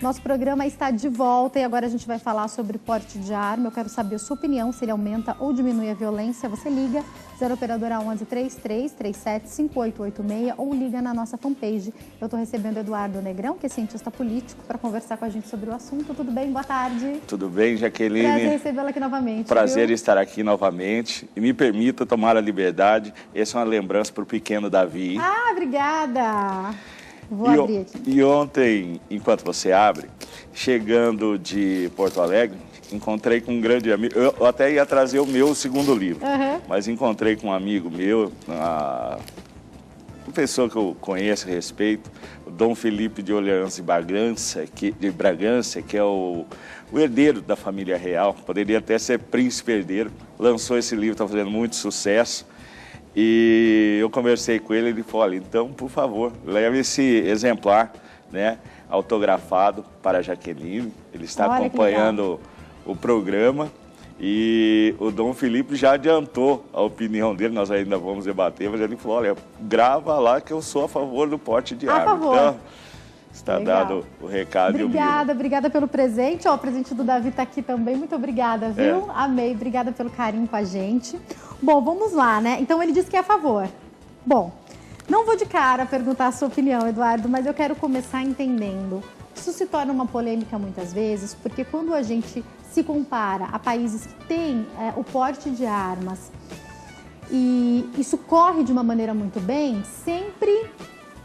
Nosso programa está de volta e agora a gente vai falar sobre porte de arma. Eu quero saber a sua opinião, se ele aumenta ou diminui a violência. Você liga 0 operadora 11 33 37 5886 ou liga na nossa fanpage. Eu estou recebendo Eduardo Negrão, que é cientista político, para conversar com a gente sobre o assunto. Tudo bem? Boa tarde. Tudo bem, Jaqueline? Prazer recebê-la aqui novamente. Prazer estar aqui novamente. E me permita tomar a liberdade. Essa é uma lembrança para o pequeno Davi. Ah, obrigada. Vou abrir aqui. E ontem, enquanto você abre, chegando de Porto Alegre, encontrei com um grande amigo. Eu até ia trazer o meu segundo livro, mas encontrei com um amigo meu, uma pessoa que eu conheço e respeito, o Dom Felipe de Orleans e Bragança, que é o herdeiro da família real, poderia até ser príncipe herdeiro, lançou esse livro, está fazendo muito sucesso. E eu conversei com ele, ele falou, olha, então, por favor, leve esse exemplar, né, autografado para a Jaqueline. Ele está acompanhando o programa e o Dom Felipe já adiantou a opinião dele, nós ainda vamos debater, mas ele falou, olha, grava lá que eu sou a favor do porte de arma. Então, está dado o recado. Obrigada pelo presente. Ó, o presente do Davi está aqui também. Muito obrigada, viu? Amei. Obrigada pelo carinho com a gente. Bom, vamos lá, né? Então, ele disse que é a favor. Bom, não vou de cara perguntar a sua opinião, Eduardo, mas eu quero começar entendendo. Isso se torna uma polêmica muitas vezes, porque quando a gente se compara a países que têm o porte de armas e isso corre de uma maneira muito bem, sempre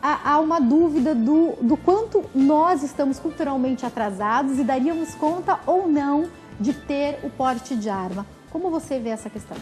há uma dúvida do quanto nós estamos culturalmente atrasados e daríamos conta ou não de ter o porte de arma. Como você vê essa questão?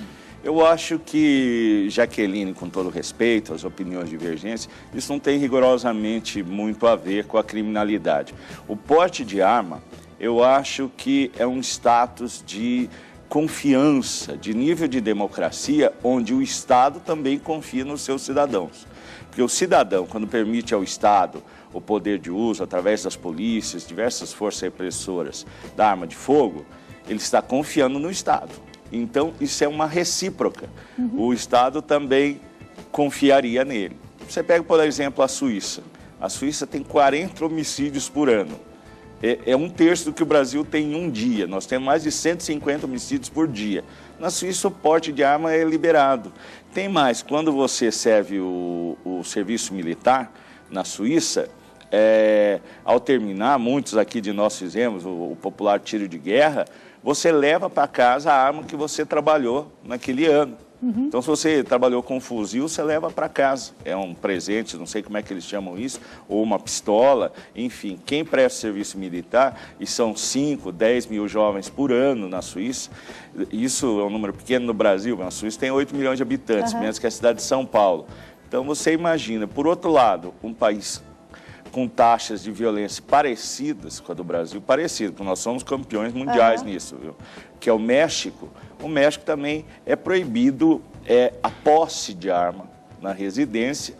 Eu acho que, Jaqueline, com todo respeito às opiniões divergentes, isso não tem rigorosamente muito a ver com a criminalidade. O porte de arma, eu acho que é um status de confiança, de nível de democracia, onde o Estado também confia nos seus cidadãos. Porque o cidadão, quando permite ao Estado o poder de uso, através das polícias, diversas forças repressoras da arma de fogo, ele está confiando no Estado. Então, isso é uma recíproca. O Estado também confiaria nele. Você pega, por exemplo, a Suíça. A Suíça tem 40 homicídios por ano. É um terço do que o Brasil tem em um dia. Nós temos mais de 150 homicídios por dia. Na Suíça, o porte de arma é liberado. Tem mais, quando você serve o serviço militar na Suíça, ao terminar, muitos aqui de nós fizemos o popular tiro de guerra, você leva para casa a arma que você trabalhou naquele ano. Então, se você trabalhou com um fuzil, você leva para casa. É um presente, não sei como é que eles chamam isso, ou uma pistola, enfim. Quem presta serviço militar, e são 5, 10 mil jovens por ano na Suíça, isso é um número pequeno no Brasil, mas na Suíça tem 8 milhões de habitantes, menos que a cidade de São Paulo. Então, você imagina, por outro lado, um país com taxas de violência parecidas com a do Brasil, porque nós somos campeões mundiais nisso, viu? Que é o México. O México também é proibido a posse de arma na residência.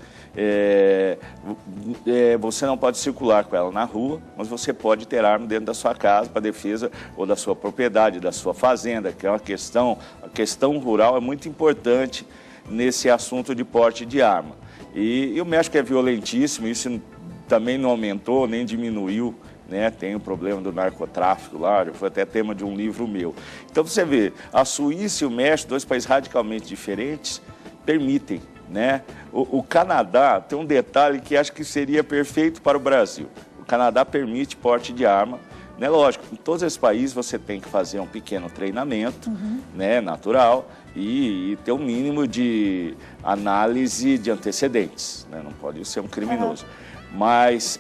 Você não pode circular com ela na rua, mas você pode ter arma dentro da sua casa para defesa ou da sua propriedade, da sua fazenda, que é uma questão, a questão rural é muito importante nesse assunto de porte de arma. E o México é violentíssimo, isso também não aumentou, nem diminuiu, né? Tem o problema do narcotráfico lá, já foi até tema de um livro meu. Então você vê, a Suíça e o México, dois países radicalmente diferentes, permitem, né? O Canadá tem um detalhe que acho que seria perfeito para o Brasil. O Canadá permite porte de arma, né? Lógico, em todos esses países você tem que fazer um pequeno treinamento, né? Natural, e ter um mínimo de análise de antecedentes, né? Não pode ser um criminoso. Mas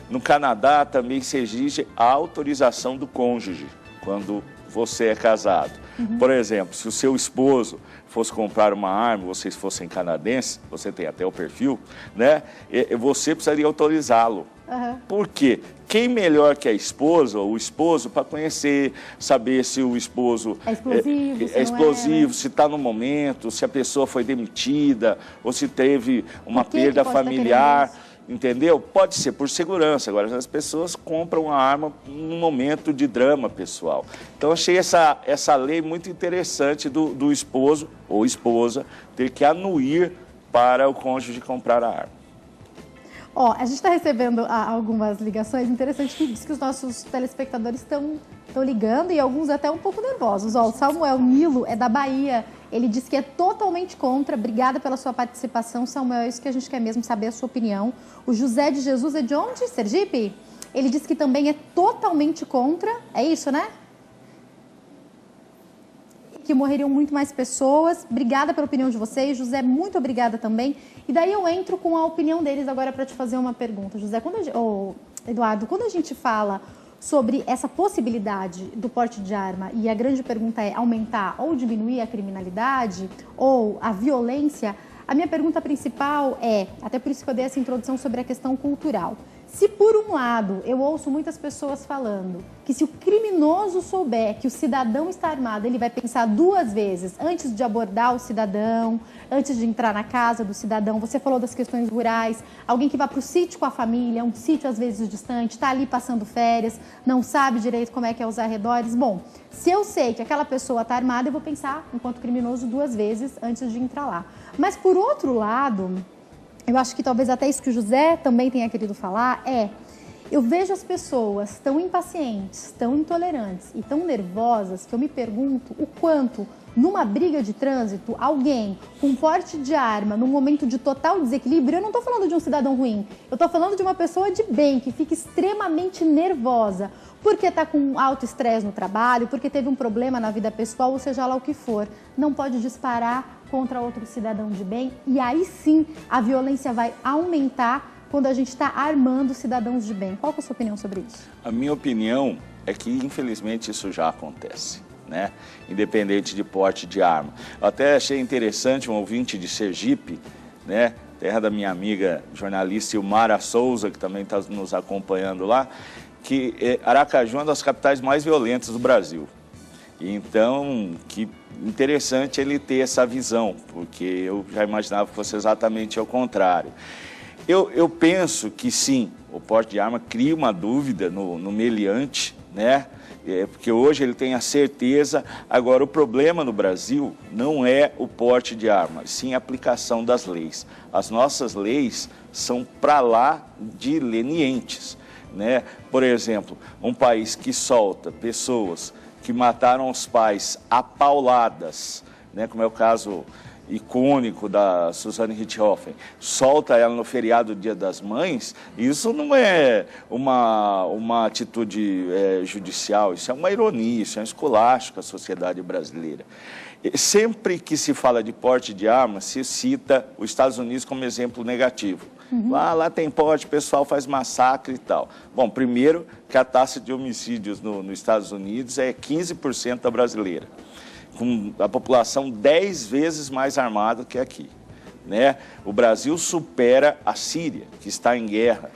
no Canadá também se exige a autorização do cônjuge quando você é casado. Por exemplo, se o seu esposo fosse comprar uma arma, vocês fossem canadenses, você tem até o perfil, né? Você precisaria autorizá-lo. Por quê? Quem melhor que a esposa ou o esposo para conhecer, saber se o esposo é explosivo, se está no momento, se a pessoa foi demitida ou se teve uma perda familiar, entendeu? Pode ser por segurança. Agora, as pessoas compram a arma num momento de drama pessoal. Então, achei essa lei muito interessante do esposo ou esposa ter que anuir para o cônjuge comprar a arma. Ó, a gente está recebendo algumas ligações interessantes que diz que os nossos telespectadores estão ligando e alguns até um pouco nervosos. Ó, o Samuel Nilo é da Bahia, ele diz que é totalmente contra. Obrigada pela sua participação, Samuel, é isso que a gente quer mesmo saber a sua opinião. O José de Jesus é de onde? Sergipe? Ele diz que também é totalmente contra, é isso, né? Que morreriam muito mais pessoas. Obrigada pela opinião de vocês, José, muito obrigada também. E daí eu entro com a opinião deles agora para te fazer uma pergunta, José. Eduardo, quando a gente fala sobre essa possibilidade do porte de arma e a grande pergunta é aumentar ou diminuir a criminalidade ou a violência, a minha pergunta principal é, até por isso que eu dei essa introdução sobre a questão cultural. Se por um lado eu ouço muitas pessoas falando que se o criminoso souber que o cidadão está armado, ele vai pensar 2 vezes antes de abordar o cidadão, antes de entrar na casa do cidadão. Você falou das questões rurais, alguém que vai para o sítio com a família, um sítio às vezes distante, está ali passando férias, não sabe direito como é que é os arredores. Bom, se eu sei que aquela pessoa está armada, eu vou pensar enquanto criminoso 2 vezes antes de entrar lá. Mas por outro lado, eu acho que talvez até isso que o José também tenha querido falar eu vejo as pessoas tão impacientes, tão intolerantes e tão nervosas que eu me pergunto o quanto, numa briga de trânsito, alguém com porte de arma, num momento de total desequilíbrio, eu não estou falando de um cidadão ruim, eu estou falando de uma pessoa de bem que fica extremamente nervosa porque está com alto estresse no trabalho, porque teve um problema na vida pessoal, ou seja lá o que for, não pode disparar contra outro cidadão de bem e aí sim a violência vai aumentar quando a gente está armando cidadãos de bem. Qual que é a sua opinião sobre isso? A minha opinião é que, infelizmente, isso já acontece, né? Independente de porte de arma. Eu até achei interessante um ouvinte de Sergipe, né? Terra da minha amiga jornalista Ilmara Souza, que também está nos acompanhando lá, que Aracaju é uma das capitais mais violentas do Brasil. Então, que interessante ele ter essa visão, porque eu já imaginava que fosse exatamente ao contrário. Eu penso que sim, o porte de arma cria uma dúvida no meliante, né? Porque hoje ele tem a certeza. Agora, o problema no Brasil não é o porte de arma, sim a aplicação das leis. As nossas leis são para lá de lenientes, né? Por exemplo, um país que solta pessoas que mataram os pais a pauladas, né? Como é o caso icônico da Suzane Richthofen, solta ela no feriado do Dia das Mães, isso não é uma atitude judicial, isso é uma ironia, isso é um esculacho com a sociedade brasileira. Sempre que se fala de porte de arma, se cita os Estados Unidos como exemplo negativo. Lá tem porte, o pessoal faz massacre e tal. Bom, primeiro que a taxa de homicídios nos Estados Unidos é 15% da brasileira, com a população 10 vezes mais armada que aqui, né? O Brasil supera a Síria, que está em guerra.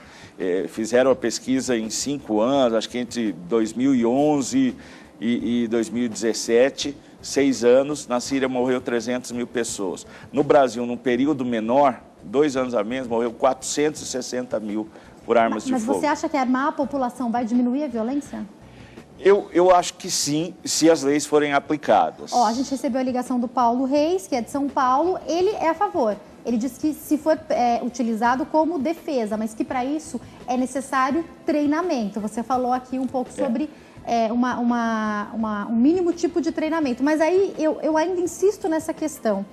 Fizeram a pesquisa em 5 anos, acho que entre 2011 e 2017, 6 anos, na Síria morreu 300 mil pessoas. No Brasil, num período menor, 2 anos a menos, morreu 460 mil por armas de fogo. Mas você acha que armar a população vai diminuir a violência? Eu acho que sim, se as leis forem aplicadas. Ó, a gente recebeu a ligação do Paulo Reis, que é de São Paulo. Ele é a favor. Ele diz que se for utilizado como defesa, mas que para isso é necessário treinamento. Você falou aqui um pouco sobre um mínimo tipo de treinamento. Mas aí eu ainda insisto nessa questão.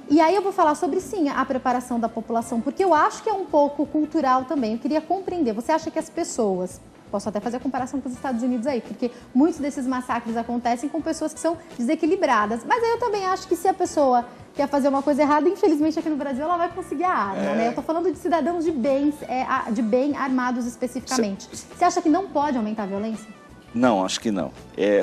E aí eu vou falar sobre, sim, a preparação da população, porque eu acho que é um pouco cultural também. Eu queria compreender. Você acha que as pessoas... Posso até fazer a comparação com os Estados Unidos aí, porque muitos desses massacres acontecem com pessoas que são desequilibradas. Mas aí eu também acho que se a pessoa quer fazer uma coisa errada, infelizmente aqui no Brasil ela vai conseguir a arma, né? Eu tô falando de cidadãos de bem armados especificamente. Você acha que não pode aumentar a violência? Não, acho que não.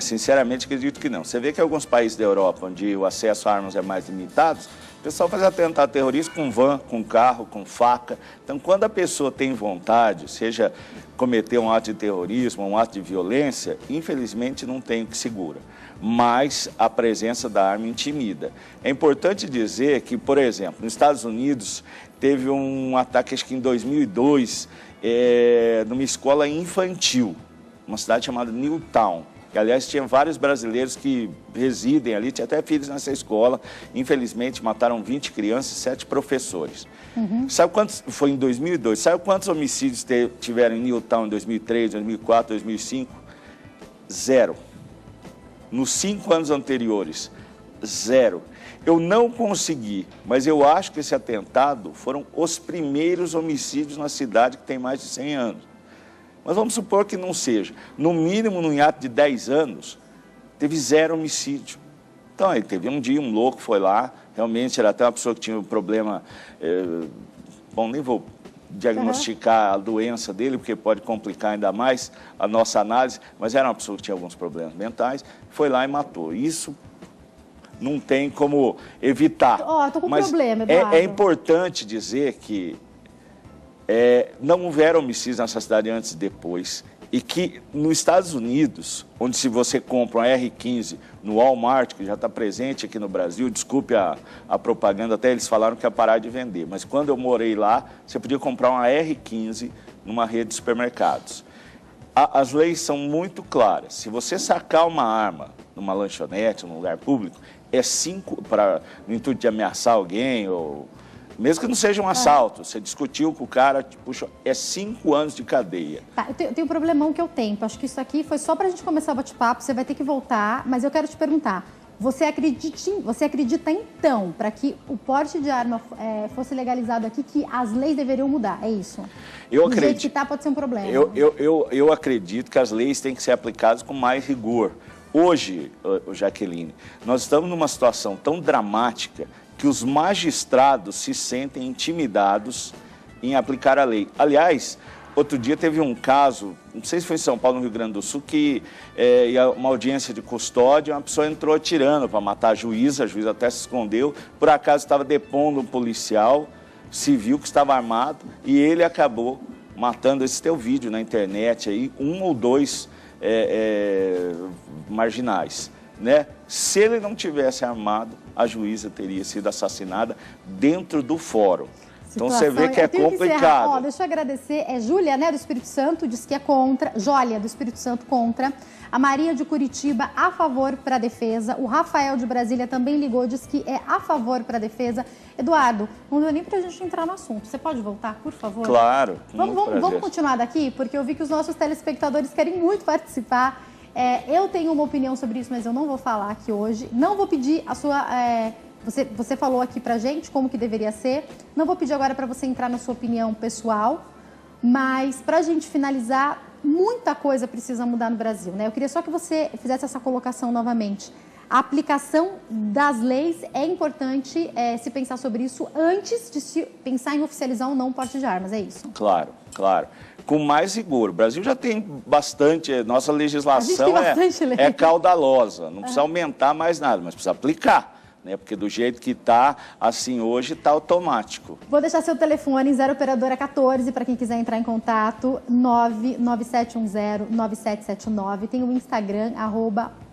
Sinceramente, acredito que não. Você vê que alguns países da Europa, onde o acesso a armas é mais limitado, o pessoal faz atentado terrorista com van, com carro, com faca. Então, quando a pessoa tem vontade, seja cometer um ato de terrorismo, um ato de violência, infelizmente não tem o que segura. Mas a presença da arma intimida. É importante dizer que, por exemplo, nos Estados Unidos, teve um ataque, acho que em 2002, numa escola infantil, uma cidade chamada Newtown, E, aliás, tinha vários brasileiros que residem ali, tinha até filhos nessa escola. Infelizmente, mataram 20 crianças e 7 professores. Sabe quantos, foi em 2002, sabe quantos homicídios tiveram em Newtown em 2003, 2004, 2005? 0. Nos 5 anos anteriores, 0. Eu não consegui, mas eu acho que esse atentado foram os primeiros homicídios na cidade que tem mais de 100 anos. Mas vamos supor que não seja. No mínimo, num hiato de 10 anos, teve 0 homicídio. Então, aí teve um dia, um louco foi lá, realmente era até uma pessoa que tinha um problema... bom, nem vou diagnosticar a doença dele, porque pode complicar ainda mais a nossa análise, mas era uma pessoa que tinha alguns problemas mentais, foi lá e matou. Isso não tem como evitar. Tô com um problema, Eduardo. É importante dizer que não houveram homicídios nessa cidade antes e depois, e que nos Estados Unidos, onde se você compra uma R15 no Walmart, que já está presente aqui no Brasil, desculpe a propaganda, até eles falaram que ia parar de vender, mas quando eu morei lá, você podia comprar uma R15 numa rede de supermercados. As leis são muito claras. Se você sacar uma arma numa lanchonete, num lugar público, no intuito de ameaçar alguém, ou mesmo que não seja um assalto, você discutiu com o cara, puxa, 5 anos de cadeia. Tá, eu tenho um problemão que eu tenho. Acho que isso aqui foi só para a gente começar o bate-papo, você vai ter que voltar, mas eu quero te perguntar. Você acredita então, para que o porte de arma fosse legalizado aqui, que as leis deveriam mudar? É isso? Eu acredito. Do jeito que está, pode ser um problema. Eu acredito que as leis têm que ser aplicadas com mais rigor. Hoje, Jaqueline, nós estamos numa situação tão dramática que os magistrados se sentem intimidados em aplicar a lei. Aliás, outro dia teve um caso, não sei se foi em São Paulo, no Rio Grande do Sul, que uma audiência de custódia, uma pessoa entrou atirando para matar a juíza até se escondeu, por acaso estava depondo um policial civil que estava armado e ele acabou matando. Esse teu vídeo na internet aí, 1 ou 2 marginais, né? Se ele não tivesse armado, a juíza teria sido assassinada dentro do fórum. Então você vê que é complicado. Deixa eu agradecer. Júlia, né, do Espírito Santo, diz que é contra. Jólia, do Espírito Santo, contra. A Maria de Curitiba, a favor para a defesa. O Rafael de Brasília também ligou, diz que é a favor para a defesa. Eduardo, não deu nem para a gente entrar no assunto. Você pode voltar, por favor? Claro. Vamos continuar daqui, porque eu vi que os nossos telespectadores querem muito participar. Eu tenho uma opinião sobre isso, mas eu não vou falar aqui hoje. Não vou pedir a sua... Você falou aqui pra gente como que deveria ser. Não vou pedir agora para você entrar na sua opinião pessoal, mas pra gente finalizar, muita coisa precisa mudar no Brasil, né? Eu queria só que você fizesse essa colocação novamente. A aplicação das leis é importante se pensar sobre isso antes de se pensar em oficializar ou não o porte de armas, é isso? Claro, claro. Com mais rigor. O Brasil já tem bastante, nossa legislação é caudalosa, não precisa aumentar mais nada, mas precisa aplicar. Porque do jeito que está, assim, hoje está automático. Vou deixar seu telefone em 0 operadora 14 para quem quiser entrar em contato, 99710-9779. Tem o Instagram,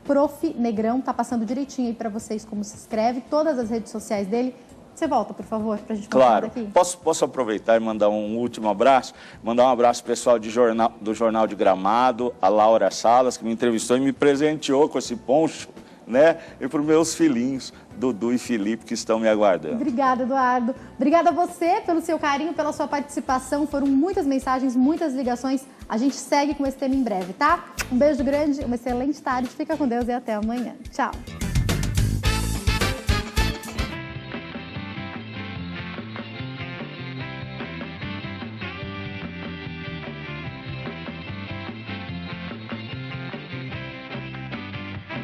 @profnegrão, tá passando direitinho aí para vocês como se inscreve, todas as redes sociais dele. Você volta, por favor, para a gente continuar daqui? Posso aproveitar e mandar um último abraço? Mandar um abraço pessoal do Jornal de Gramado, a Laura Salas, que me entrevistou e me presenteou com esse poncho, né? E para os meus filhinhos, Dudu e Felipe, que estão me aguardando. Obrigada, Eduardo. Obrigada a você pelo seu carinho, pela sua participação. Foram muitas mensagens, muitas ligações. A gente segue com esse tema em breve, tá? Um beijo grande, uma excelente tarde. Fica com Deus e até amanhã. Tchau.